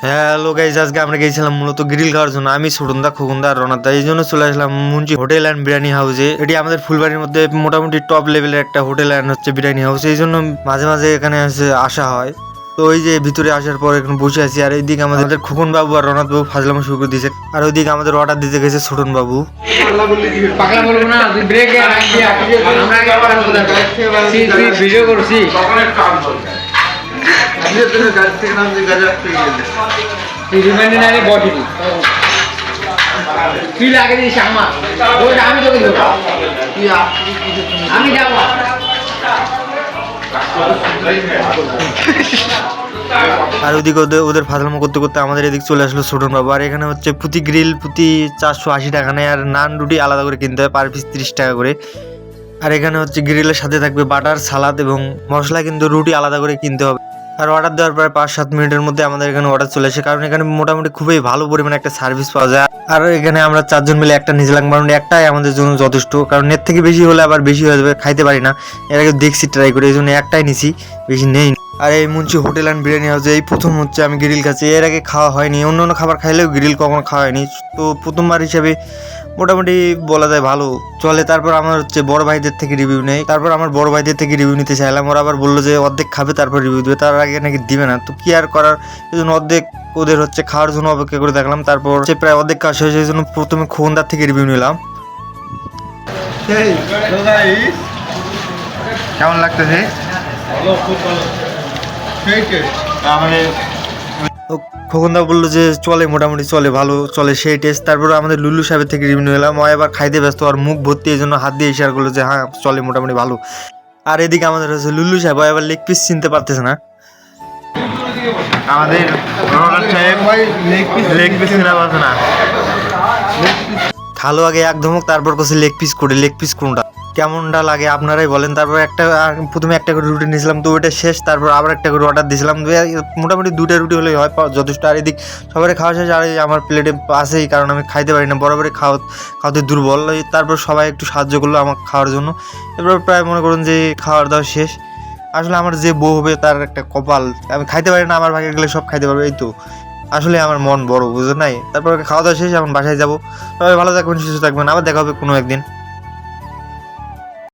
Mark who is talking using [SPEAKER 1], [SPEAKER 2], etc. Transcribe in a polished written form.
[SPEAKER 1] Hello guys, আজকে আমরা গেছিলাম মূলত গ্রিল খাওয়ার জন্য। আমি সুরন্দা, খোকন্দা আর রনাদা, এই জন্য চলে আসলাম মুন্সি হোটেল অ্যান্ড বিরিয়ানি হাউসে। এটি আমাদের ফুলবাড়ির মধ্যে মোটামুটি টপ লেভেলের একটা হোটেল অ্যান্ড হচ্ছে বিরিয়ানি হাউস। এই জন্য মাঝে মাঝে এখানে আসা হয়। তো ওই যে ভিতরে আসার পর এখন বসে আছি, আর এইদিকে আমাদের খোকন বাবু আর রনাদ বাবু ফাজলামো শুরু করে দিয়েছে, আর ওইদিকে আমাদের অর্ডার দিতে গেছে ছোটন বাবু।
[SPEAKER 2] ভিডিও করছি কি লাগে দিস আমার আমি তোকে আমি যাবো।
[SPEAKER 1] আর ওইদিকে ওদের ফাজলামো করতে করতে আমাদের এদিকে চলে আসলো ছোটন বাবু। আর এখানে হচ্ছে প্রতি গ্রিল প্রতি 480 টাকা নেয়, আর নান রুটি আলাদা করে কিনতে হয়, পার পিস 30 টাকা করে। আর এখানে হচ্ছে গ্রিলের সাথে থাকবে বাটার, সালাদ এবং মশলা, কিন্তু রুটি আলাদা করে কিনতে হবে। আর অর্ডার দেওয়ার পরে 5-7 মিনিটের মধ্যে আমাদের এখানে অর্ডার চলে আসে, কারণ এখানে মোটামুটি খুবই ভালো পরিমাণে একটা সার্ভিস পাওয়া যায়। আর এখানে আমরা 4 জন মিলে একটা নিয়েছিলাম, কারণ একটাই আমাদের জন্য যথেষ্ট, কারণ এর থেকে বেশি হলে আবার বেশি হয়ে যাবে, খাইতে পারি না। এর আগে দেখছি ট্রাই করে, এই জন্য একটাই নিছি, বেশি নেই। আর এই মুন্সি হোটেল অ্যান্ড বিরিয়ানি হাউসে এই প্রথম হচ্ছে আমি গ্রিল খাচ্ছি। এর আগে খাওয়া হয়নি, অন্য অন্য খাবার খাইলেও গ্রিল কখনো খাওয়া হয়নি, তো প্রথমবার হিসাবে মোটামুটি বলা যায় ভালো চলে। তারপর আমার হচ্ছে বড় ভাইদের থেকে রিভিউ নেই, তারপর আমার বড় ভাইদের থেকে রিভিউ নিতে চাইলাম, ওরা আবার বললো যে অর্ধেক খাবে তারপর রিভিউ দেবে, তার আগে নাকি দিবে না। তো কি আর করার, এই জন্য অর্ধেক ওদের হচ্ছে খাওয়ার জন্য অপেক্ষা করে দেখলাম। তারপর হচ্ছে প্রায় অর্ধেক কাজ হয়েছে, এই জন্য প্রথমে খোকনদার থেকে রিভিউ নিলাম। কেমন লাগতেছে? খোকনদা বললো যে চলে, মোটামুটি চলে, ভালো চলে, সেই টেস্ট। তারপর আমাদের লুল্লু সাহেবের থেকে রিভিউ নিলাম, ও এবার খাইতে ব্যস্ত, আর মুখ ভর্তি, এই জন্য হাত দিয়ে ইশারা করলো যে হ্যাঁ চলে, মোটামুটি ভালো। আর এদিকে আমাদের হচ্ছে লুল্লু সাহেব, ও এবার লেগ পিস চিনতে পারতেছে না। আমাদের লেগ পিস চিনা পারছে না। খালো আগে এক ধমক, তারপর কাছে লেগ পিস করে, লেগ পিস কোনটা কেমনটা লাগে আপনারাই বলেন। তারপর প্রথমে একটা করে রুটি নিয়েছিলাম, তো ওইটা শেষ। তারপর আবার একটা করে অর্ডার দিয়েছিলাম, মোটামুটি 2টা রুটি হলেই হয় যথেষ্ট। আর এদিক সবারই খাওয়া শেষ, আর আমার প্লেটে আসেই, কারণ আমি খাইতে পারি না, বরাবরই খাওয়াতে দুর্বল। তারপর সবাই একটু সাহায্য করলো আমাকে খাওয়ার জন্য। এবার প্রায় মনে করুন যে খাওয়ার দাওয়া শেষ। আসলে আমার যে বউ হবে তার একটা কপাল, আমি খাইতে পারি না, আমার ভাগে গেলে সব খাইতে পারবে, এই তো আসলে আমার মন বড়, বুঝো নাই। তারপর খাওয়া দাওয়া শেষ, এখন বাসায় যাবো। সবাই ভালো থাকবেন, সুস্থ থাকবেন, আবার দেখা হবে কোনো একদিন।